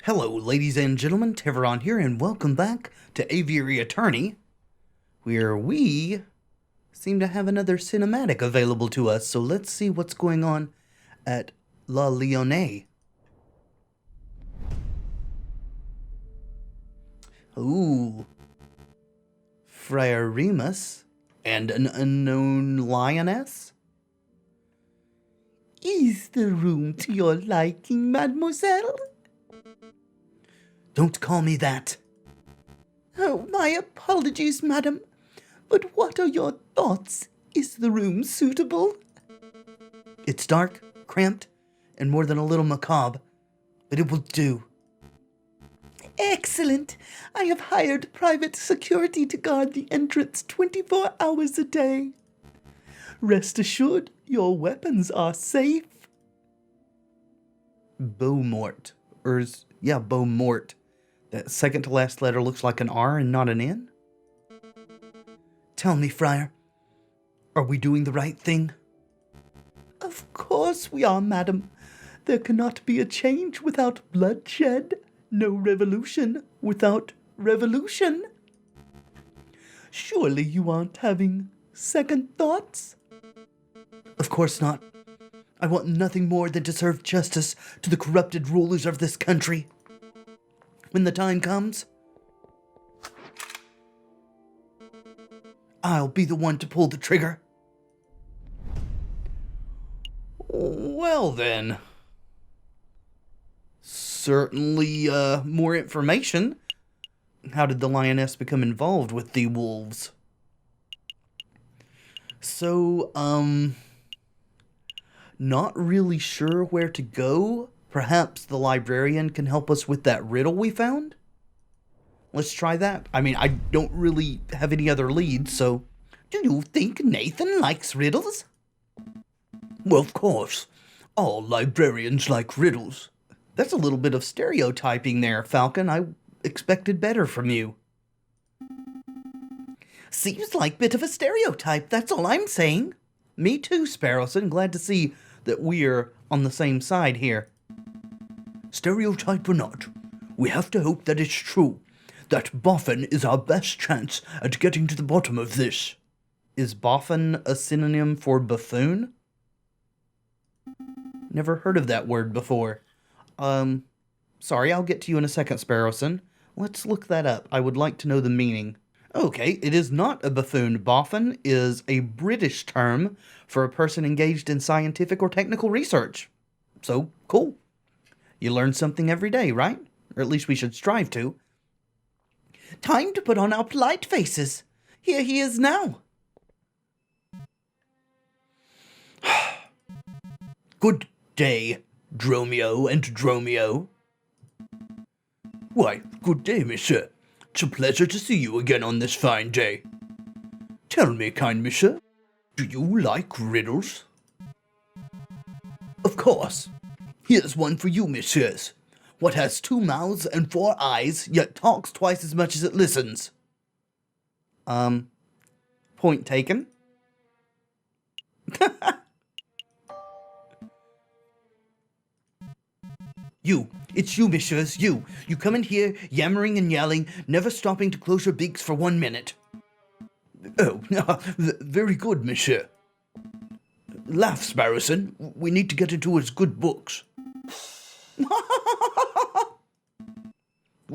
Hello, ladies and gentlemen, Tevaron here, and welcome back to Aviary Attorney, where we seem to have another cinematic available to us, so let's see what's going on at La Lyonnais. Ooh. Friar Remus and an unknown lioness? Is the room to your liking, mademoiselle? Don't call me that. Oh, my apologies, madam. But what are your thoughts? Is the room suitable? It's dark, cramped, and more than a little macabre, but it will do. Excellent. I have hired private security to guard the entrance 24 hours a day. Rest assured, your weapons are safe. Beaumort. Beaumort. That second to last letter looks like an R and not an N? Tell me, Friar, are we doing the right thing? Of course we are, madam. There cannot be a change without bloodshed. No revolution without revolution. Surely you aren't having second thoughts? Of course not. I want nothing more than to serve justice to the corrupted rulers of this country. When the time comes, I'll be the one to pull the trigger. Well then, certainly more information. How did the lioness become involved with the wolves? So, not really sure where to go. Perhaps the librarian can help us with that riddle we found? Let's try that. I mean, I don't really have any other leads, so... Do you think Nathan likes riddles? Well, of course. All librarians like riddles. That's a little bit of stereotyping there, Falcon. I expected better from you. Seems like a bit of a stereotype, that's all I'm saying. Me too, Sparrowson. Glad to see that we're on the same side here. Stereotype or not, we have to hope that it's true. That boffin is our best chance at getting to the bottom of this. Is boffin a synonym for buffoon? Never heard of that word before. Sorry, I'll get to you in a second, Sparrowson. Let's look that up. I would like to know the meaning. Okay, it is not a buffoon. Boffin is a British term for a person engaged in scientific or technical research. So, cool. You learn something every day, right? Or at least we should strive to. Time to put on our polite faces. Here he is now. Good day, Dromio and Dromio. Why, good day, monsieur. It's a pleasure to see you again on this fine day. Tell me, kind monsieur, do you like riddles? Of course. Here's one for you, messieurs. What has 2 mouths and 4 eyes, yet talks twice as much as it listens? Point taken. It's you, messieurs, you. You come in here, yammering and yelling, never stopping to close your beaks for 1 minute. Oh, very good, monsieur. Laugh, Sparrowson. We need to get into his good books.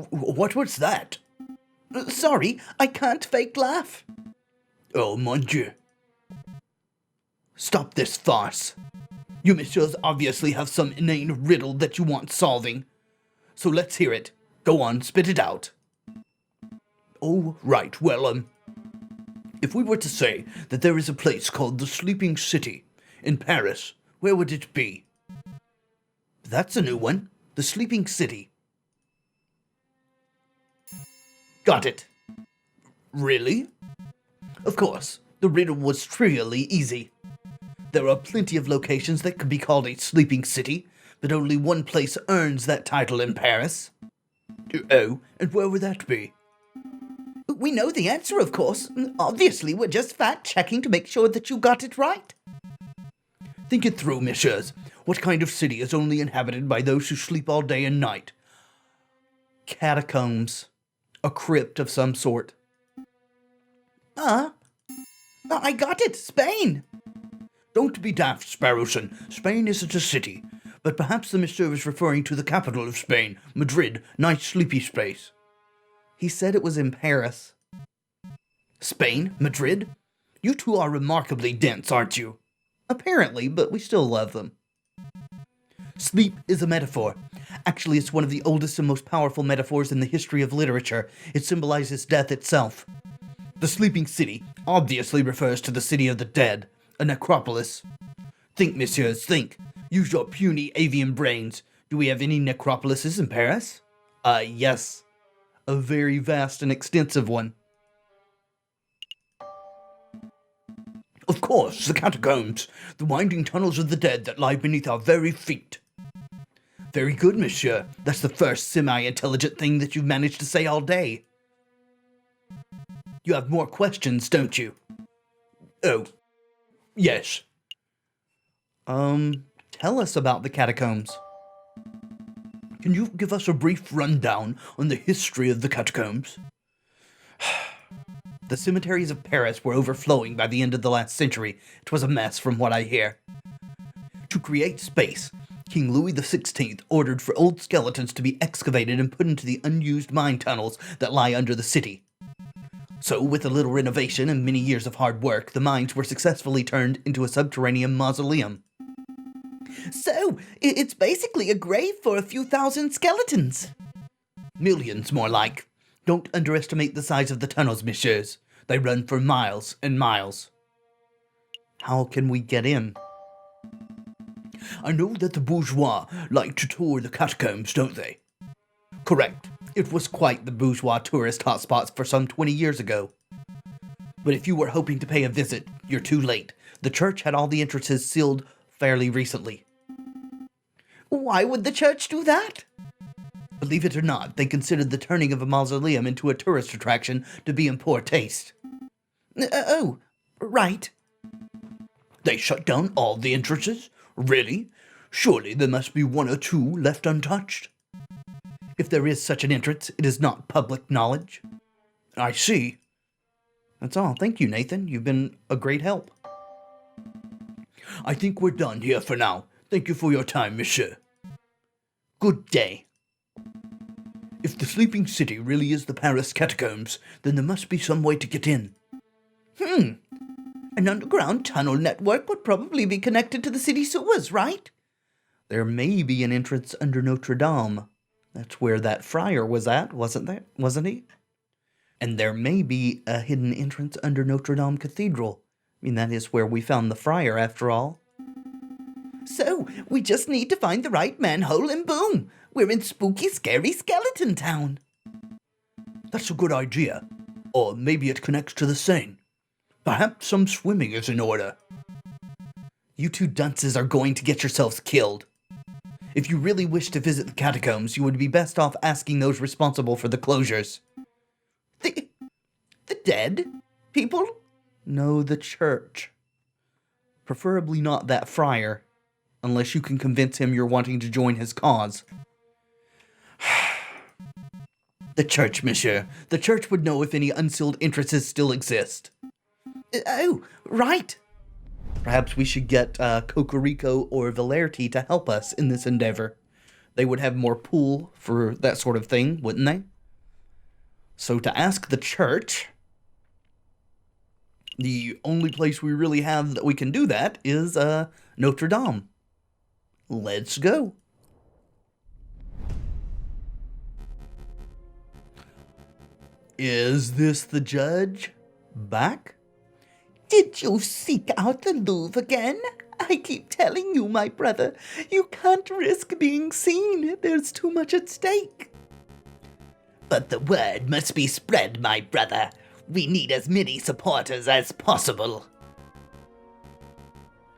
What was that? Sorry, I can't fake laugh. Oh, mon Dieu. Stop this farce. You messieurs obviously have some inane riddle that you want solving. So let's hear it. Go on, spit it out. Oh, right, well, if we were to say that there is a place called the Sleeping City in Paris, where would it be? That's a new one. The Sleeping City. Got it. Really? Of course, the riddle was trivially easy. There are plenty of locations that could be called a sleeping city, but only one place earns that title in Paris. Oh, and where would that be? We know the answer, of course. Obviously, we're just fact-checking to make sure that you got it right. Think it through, messieurs. What kind of city is only inhabited by those who sleep all day and night? Catacombs. A crypt of some sort. I got it! Spain! Don't be daft, Sparrowson. Spain isn't a city. But perhaps the monsieur is referring to the capital of Spain, Madrid. Nice sleepy space. He said it was in Paris. Spain? Madrid? You two are remarkably dense, aren't you? Apparently, but we still love them. Sleep is a metaphor. Actually, it's one of the oldest and most powerful metaphors in the history of literature. It symbolizes death itself. The sleeping city obviously refers to the city of the dead, a necropolis. Think, messieurs, think. Use your puny avian brains. Do we have any necropolises in Paris? Yes. A very vast and extensive one. Of course, the catacombs, the winding tunnels of the dead that lie beneath our very feet. Very good, monsieur. That's the first semi-intelligent thing that you've managed to say all day. You have more questions, don't you? Oh, yes. Tell us about the catacombs. Can you give us a brief rundown on the history of the catacombs? The cemeteries of Paris were overflowing by the end of the last century. It was a mess from what I hear. To create space, King Louis XVI ordered for old skeletons to be excavated and put into the unused mine tunnels that lie under the city. So, with a little renovation and many years of hard work, the mines were successfully turned into a subterranean mausoleum. So, it's basically a grave for a few thousand skeletons. Millions, more like. Don't underestimate the size of the tunnels, messieurs. They run for miles and miles. How can we get in? I know that the bourgeois like to tour the catacombs, don't they? Correct. It was quite the bourgeois tourist hotspot for some 20 years ago. But if you were hoping to pay a visit, you're too late. The church had all the entrances sealed fairly recently. Why would the church do that? Believe it or not, they considered the turning of a mausoleum into a tourist attraction to be in poor taste. Oh, right. They shut down all the entrances? Really? Surely there must be one or two left untouched. If there is such an entrance, it is not public knowledge. I see. That's all. Thank you, Nathan. You've been a great help. I think we're done here for now. Thank you for your time, monsieur. Good day. If the sleeping city really is the Paris catacombs, then there must be some way to get in. An underground tunnel network would probably be connected to the city sewers, right? There may be an entrance under Notre Dame. That's where that friar was at, wasn't he? And there may be a hidden entrance under Notre Dame Cathedral. I mean, that is where we found the friar, after all. So, we just need to find the right manhole and boom! We're in spooky, scary skeleton town. That's a good idea. Or maybe it connects to the Seine. Perhaps some swimming is in order. You two dunces are going to get yourselves killed. If you really wish to visit the catacombs, you would be best off asking those responsible for the closures. The dead people? No, the church. Preferably not that friar, unless you can convince him you're wanting to join his cause. The church, monsieur. The church would know if any unsealed entrances still exist. Oh, right. Perhaps we should get Cocorico or Valerti to help us in this endeavor. They would have more pull for that sort of thing, wouldn't they? So to ask the church, the only place we really have that we can do that is Notre Dame. Let's go. Is this the judge? Back? Did you seek out the Louvre again? I keep telling you, my brother, you can't risk being seen. There's too much at stake. But the word must be spread, my brother. We need as many supporters as possible.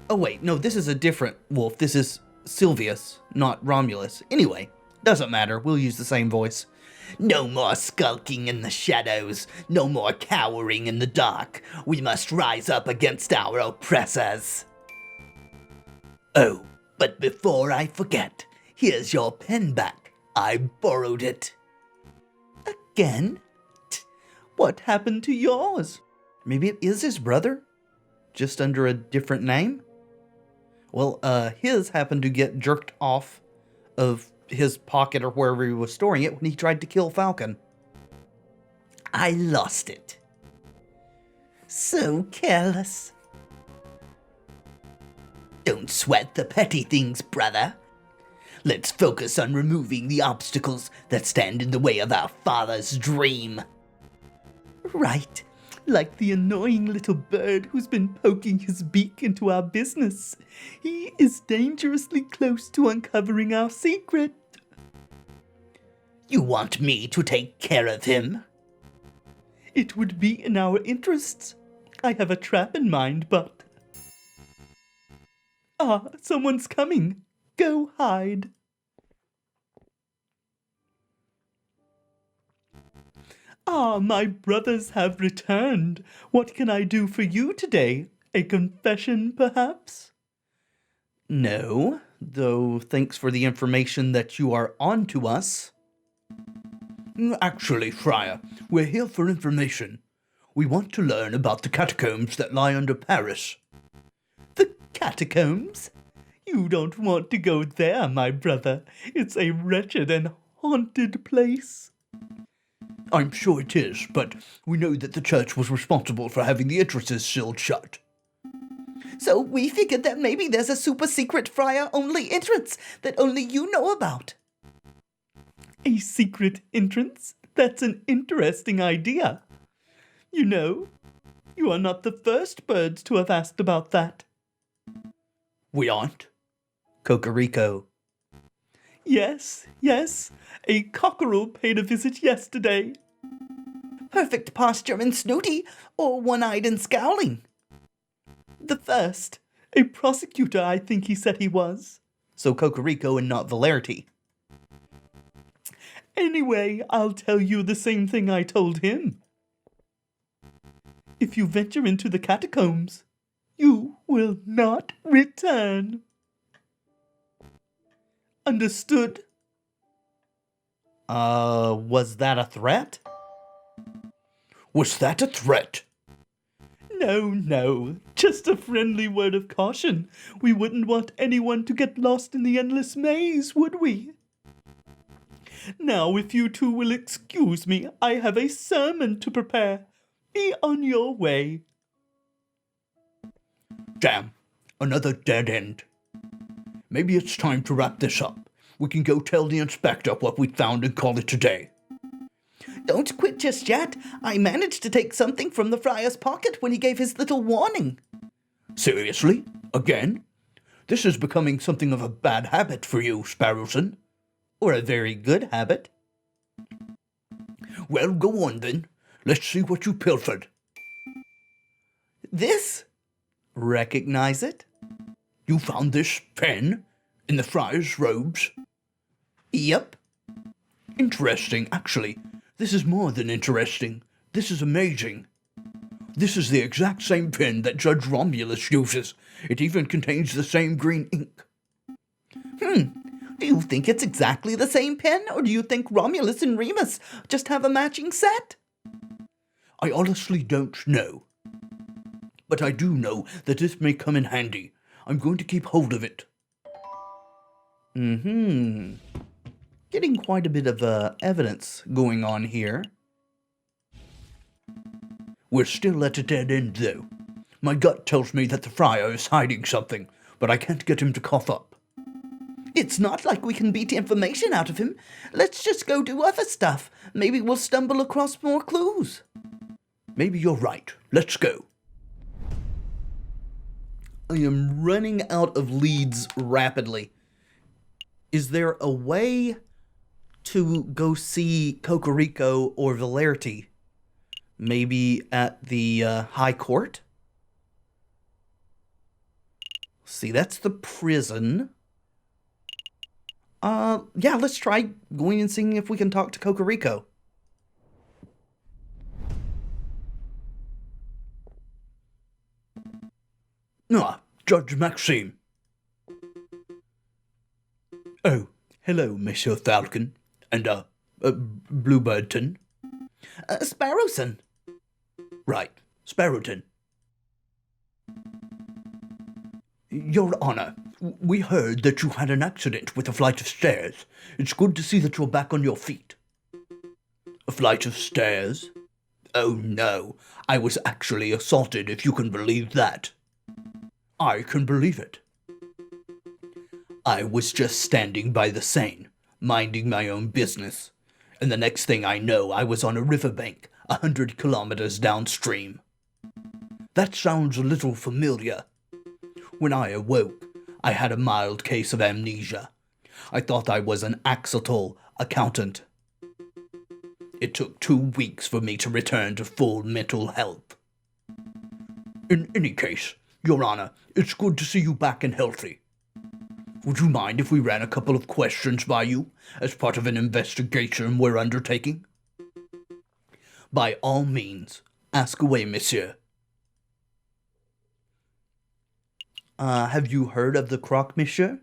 Oh wait, no, this is a different wolf. This is Silvius, not Romulus. Anyway, doesn't matter. We'll use the same voice. No more skulking in the shadows. No more cowering in the dark. We must rise up against our oppressors. Oh, but before I forget, here's your pen back. I borrowed it. again? What happened to yours? Maybe it is his brother, just under a different name? Well, his happened to get jerked off of his pocket or wherever he was storing it when he tried to kill Falcon. I lost it. So careless. Don't sweat the petty things, brother. Let's focus on removing the obstacles that stand in the way of our father's dream. Right, like the annoying little bird who's been poking his beak into our business. He is dangerously close to uncovering our secret. You want me to take care of him? It would be in our interests. I have a trap in mind, but... Ah, someone's coming. Go hide. Ah, my brothers have returned. What can I do for you today? A confession, perhaps? No, though thanks for the information that you are on to us. Actually, Friar, we're here for information. We want to learn about the catacombs that lie under Paris. The catacombs? You don't want to go there, my brother. It's a wretched and haunted place. I'm sure it is, but we know that the church was responsible for having the entrances sealed shut. So we figured that maybe there's a super secret friar-only entrance that only you know about. A secret entrance? That's an interesting idea. You know, you are not the first birds to have asked about that. We aren't? Cocorico. Yes, a cockerel paid a visit yesterday. Perfect posture and snooty, or one-eyed and scowling? The first. A prosecutor, I think he said he was. So Cocorico and not Valerity. Anyway, I'll tell you the same thing I told him. If you venture into the catacombs, you will not return. Understood? Was that a threat? Was that a threat? No, just a friendly word of caution. We wouldn't want anyone to get lost in the endless maze, would we? Now, if you two will excuse me, I have a sermon to prepare. Be on your way. Damn, another dead end. Maybe it's time to wrap this up. We can go tell the inspector what we found and call it a day. Don't quit just yet. I managed to take something from the friar's pocket when he gave his little warning. Seriously? Again? This is becoming something of a bad habit for you, Sparrowson. Or a very good habit. Well, go on then. Let's see what you pilfered. This? Recognize it? You found this pen in the friar's robes? Yep. Interesting, actually. This is more than interesting. This is amazing. This is the exact same pen that Judge Romulus uses. It even contains the same green ink. Do you think it's exactly the same pen, or do you think Romulus and Remus just have a matching set? I honestly don't know. But I do know that this may come in handy. I'm going to keep hold of it. Getting quite a bit of evidence going on here. We're still at a dead end, though. My gut tells me that the friar is hiding something, but I can't get him to cough up. It's not like we can beat information out of him. Let's just go do other stuff. Maybe we'll stumble across more clues. Maybe you're right. Let's go. I am running out of leads rapidly. Is there a way to go see Cocorico or Valerity? Maybe at the High Court? See, that's the prison. Yeah, let's try going and seeing if we can talk to Cocorico. Ah, Judge Maxime. Oh, hello, Monsieur Falcon, and, Bluebirdton. Sparrowson. Right, Sparrowton. Your Honor, we heard that you had an accident with a flight of stairs. It's good to see that you're back on your feet. A flight of stairs? Oh no, I was actually assaulted, if you can believe that. I can believe it. I was just standing by the Seine, minding my own business, and the next thing I know, I was on a riverbank 100 kilometers downstream. That sounds a little familiar. When I awoke, I had a mild case of amnesia. I thought I was an Axolotl accountant. It took 2 weeks for me to return to full mental health. In any case, Your Honor, it's good to see you back and healthy. Would you mind if we ran a couple of questions by you as part of an investigation we're undertaking? By all means, ask away, monsieur. Have you heard of the Croque Monsieur?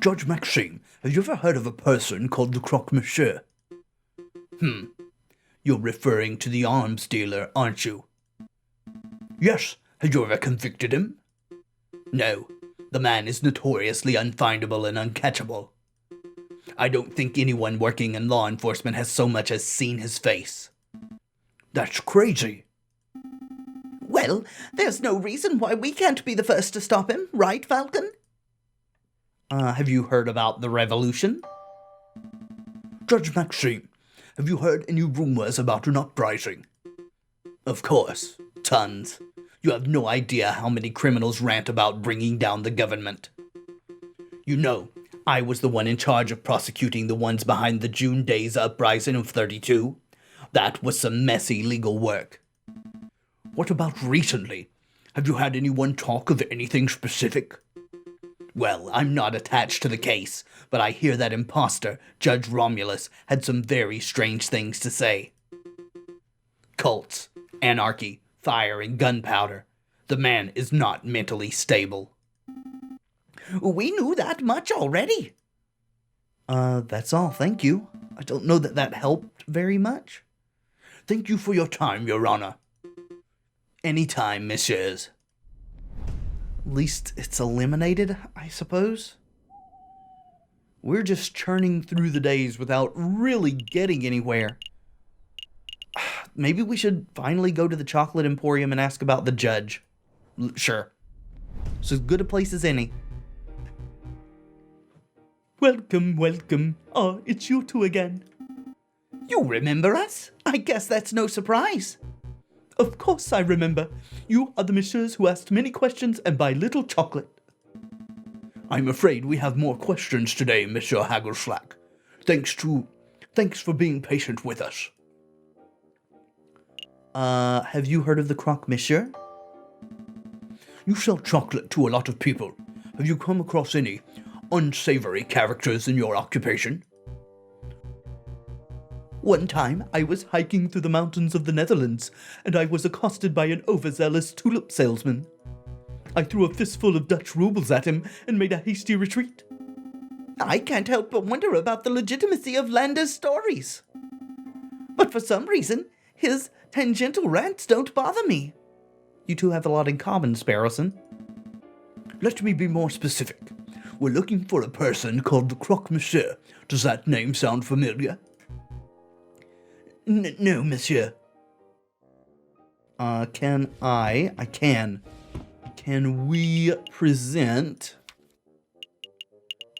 Judge Maxime, have you ever heard of a person called the Croque Monsieur? You're referring to the arms dealer, aren't you? Yes. Have you ever convicted him? No. The man is notoriously unfindable and uncatchable. I don't think anyone working in law enforcement has so much as seen his face. That's crazy. Well, there's no reason why we can't be the first to stop him, right, Falcon? Have you heard about the revolution? Judge Maxime, have you heard any rumors about an uprising? Of course. Tons. You have no idea how many criminals rant about bringing down the government. You know, I was the one in charge of prosecuting the ones behind the June Days uprising of 32. That was some messy legal work. What about recently? Have you had anyone talk of anything specific? Well, I'm not attached to the case, but I hear that imposter, Judge Romulus, had some very strange things to say. Cults, anarchy, fire, and gunpowder. The man is not mentally stable. We knew that much already. That's all, thank you. I don't know that helped very much. Thank you for your time, Your Honor. Any time, messieurs. At least it's eliminated, I suppose. We're just churning through the days without really getting anywhere. Maybe we should finally go to the Chocolate Emporium and ask about the judge. Sure. It's as good a place as any. Welcome, welcome. Oh, it's you two again. You remember us? I guess that's no surprise. Of course I remember. You are the messieurs who asked many questions and buy little chocolate. I'm afraid we have more questions today, Monsieur Hagelschlack. Thanks for being patient with us. Have you heard of the Croque Monsieur? You sell chocolate to a lot of people. Have you come across any unsavory characters in your occupation? One time, I was hiking through the mountains of the Netherlands, and I was accosted by an overzealous tulip salesman. I threw a fistful of Dutch rubles at him and made a hasty retreat. I can't help but wonder about the legitimacy of Landa's stories. But for some reason, his tangential rants don't bother me. You two have a lot in common, Sparrowson. Let me be more specific. We're looking for a person called the Croque Monsieur. Does that name sound familiar? No, monsieur. Can we present...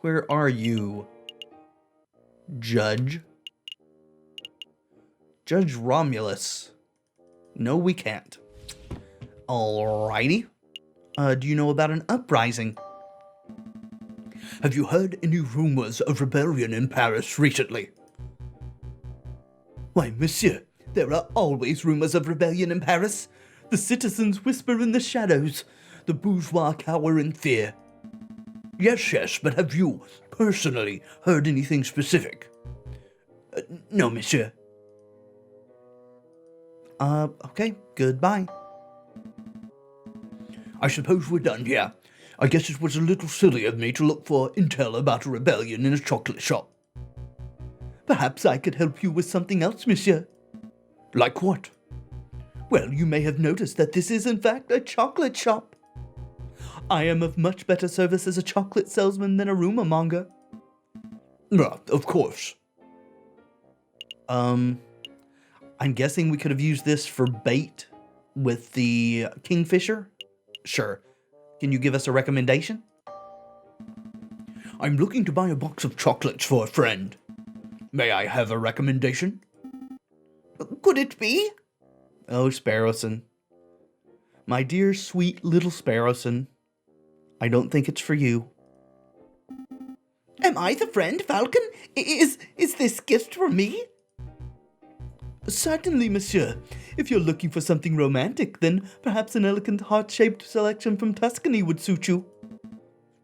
Where are you? Judge? Judge Romulus. No, we can't. Alrighty. Do you know about an uprising? Have you heard any rumors of rebellion in Paris recently? Why, monsieur, there are always rumors of rebellion in Paris. The citizens whisper in the shadows. The bourgeois cower in fear. Yes, but have you, personally, heard anything specific? No, monsieur. Okay, goodbye. I suppose we're done here. I guess it was a little silly of me to look for intel about a rebellion in a chocolate shop. Perhaps I could help you with something else, monsieur. Like what? Well, you may have noticed that this is in fact a chocolate shop. I am of much better service as a chocolate salesman than a rumor monger. Of course. I'm guessing we could have used this for bait with the kingfisher? Sure. Can you give us a recommendation? I'm looking to buy a box of chocolates for a friend. May I have a recommendation? Could it be? Oh, Sparrowson. My dear, sweet little Sparrowson. I don't think it's for you. Am I the friend, Falcon? Is this gift for me? Certainly, monsieur. If you're looking for something romantic, then perhaps an elegant heart-shaped selection from Tuscany would suit you.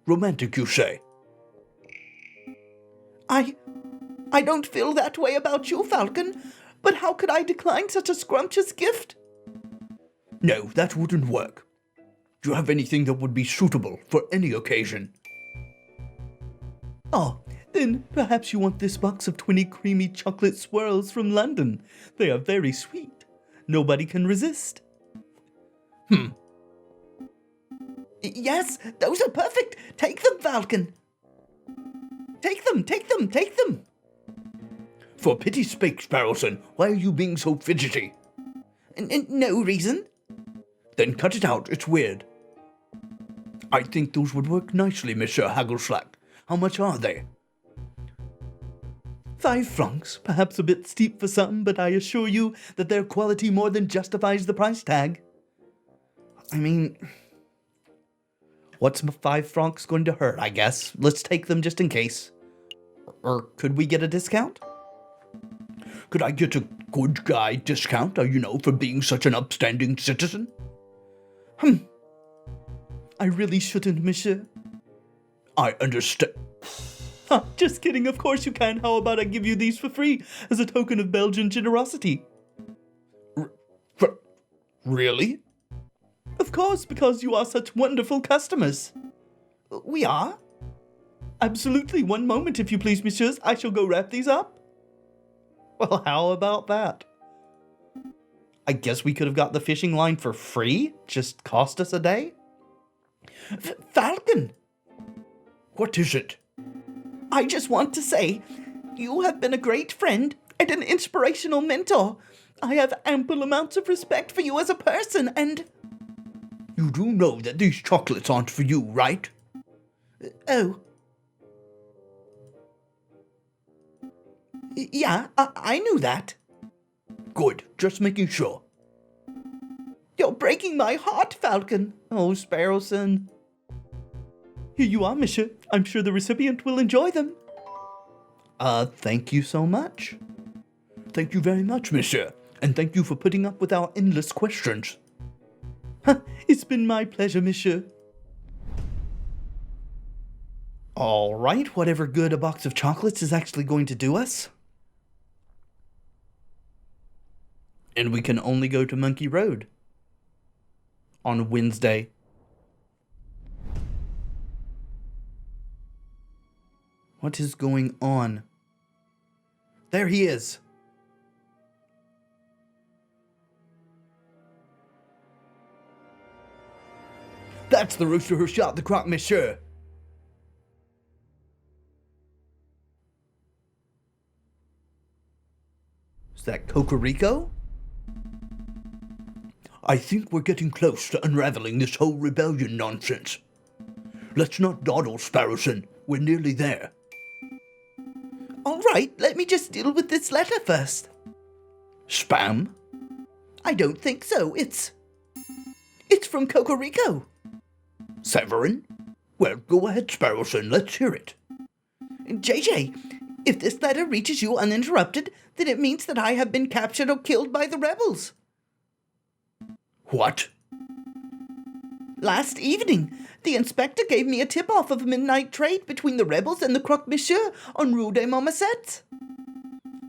Romantic, you say? I don't feel that way about you, Falcon, but how could I decline such a scrumptious gift? No, that wouldn't work. Do you have anything that would be suitable for any occasion? Oh, then perhaps you want this box of 20 creamy chocolate swirls from London. They are very sweet. Nobody can resist. Yes, those are perfect. Take them, Falcon. Take them. For pity's sake, Sparrowson, why are you being so fidgety? No reason. Then cut it out, it's weird. I think those would work nicely, Monsieur Haggleslack. How much are they? 5 francs, perhaps a bit steep for some, but I assure you that their quality more than justifies the price tag. I mean, what's 5 francs going to hurt, I guess? Let's take them just in case. Or could we get a discount? Could I get a good guy discount, for being such an upstanding citizen? I really shouldn't, monsieur. I understand. Just kidding, of course you can. How about I give you these for free as a token of Belgian generosity? Really? Of course, because you are such wonderful customers. We are? Absolutely. One moment, if you please, messieurs. I shall go wrap these up. Well, how about that? I guess we could have got the fishing line for free. Just cost us a day. Falcon! What is it? I just want to say, you have been a great friend and an inspirational mentor. I have ample amounts of respect for you as a person, and... You do know that these chocolates aren't for you, right? Oh. Yeah, I knew that. Good, just making sure. You're breaking my heart, Falcon. Oh, Sparrowson. Here you are, monsieur. I'm sure the recipient will enjoy them. Thank you so much. Thank you very much, monsieur. And thank you for putting up with our endless questions. It's been my pleasure, monsieur. All right, whatever good a box of chocolates is actually going to do us. And we can only go to Monkey Road on Wednesday. What is going on? There he is. That's the rooster who shot the croque monsieur. Is that Cocorico? I think we're getting close to unraveling this whole rebellion nonsense. Let's not dawdle, Sparrowson. We're nearly there. All right, let me just deal with this letter first. Spam? I don't think so. It's from Cocorico. Tevaron? Well, go ahead, Sparrowson. Let's hear it. JJ, if this letter reaches you uninterrupted, then it means that I have been captured or killed by the rebels. What? Last evening, the inspector gave me a tip-off of a midnight trade between the rebels and the croque monsieur on Rue des Marmosettes.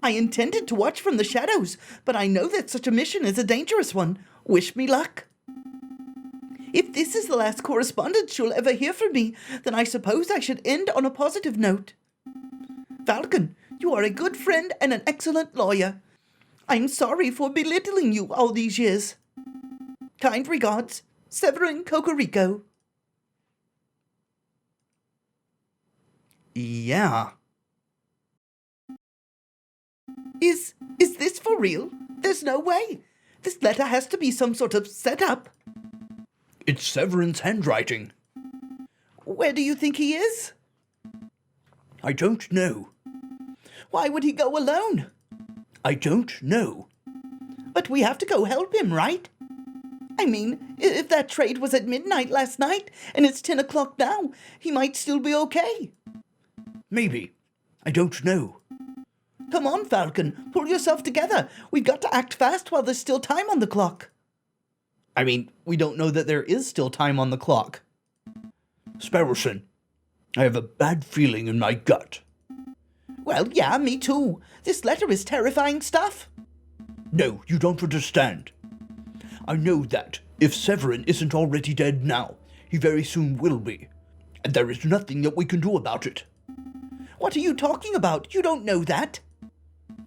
I intended to watch from the shadows, but I know that such a mission is a dangerous one. Wish me luck. If this is the last correspondence you'll ever hear from me, then I suppose I should end on a positive note. Falcon, You are a good friend and an excellent lawyer. I'm sorry for belittling you all these years. Kind regards, Severin Cocorico. Yeah. Is this for real? There's no way. This letter has to be some sort of setup. It's Severin's handwriting. Where do you think he is? I don't know. Why would he go alone? I don't know. But we have to go help him, right? I mean, if that trade was at midnight last night and it's 10 o'clock now, he might still be okay. Maybe. I don't know. Come on, Falcon, pull yourself together. We've got to act fast while there's still time on the clock. I mean, we don't know that there is still time on the clock. Sparrowson, I have a bad feeling in my gut. Well, yeah, me too. This letter is terrifying stuff. No, you don't understand. I know that if Severin isn't already dead now, he very soon will be. And there is nothing that we can do about it. What are you talking about? You don't know that.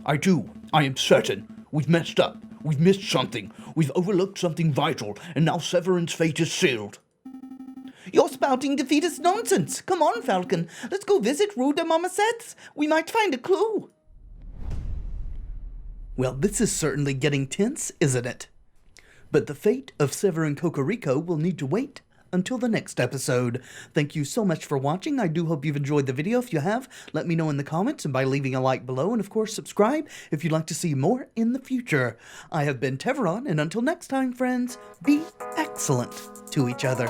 I do. I am certain. We've messed up. We've missed something. We've overlooked something vital, and now Severin's fate is sealed. You're spouting defeatist nonsense. Come on, Falcon. Let's go visit Rue de Marmosets. We might find a clue. Well, this is certainly getting tense, isn't it? But the fate of Severin Cocorico will need to wait until the next episode. Thank you so much for watching. I do hope you've enjoyed the video. If you have, let me know in the comments and by leaving a like below. And of course, subscribe if you'd like to see more in the future. I have been Tevaron, and until next time, friends, be excellent to each other.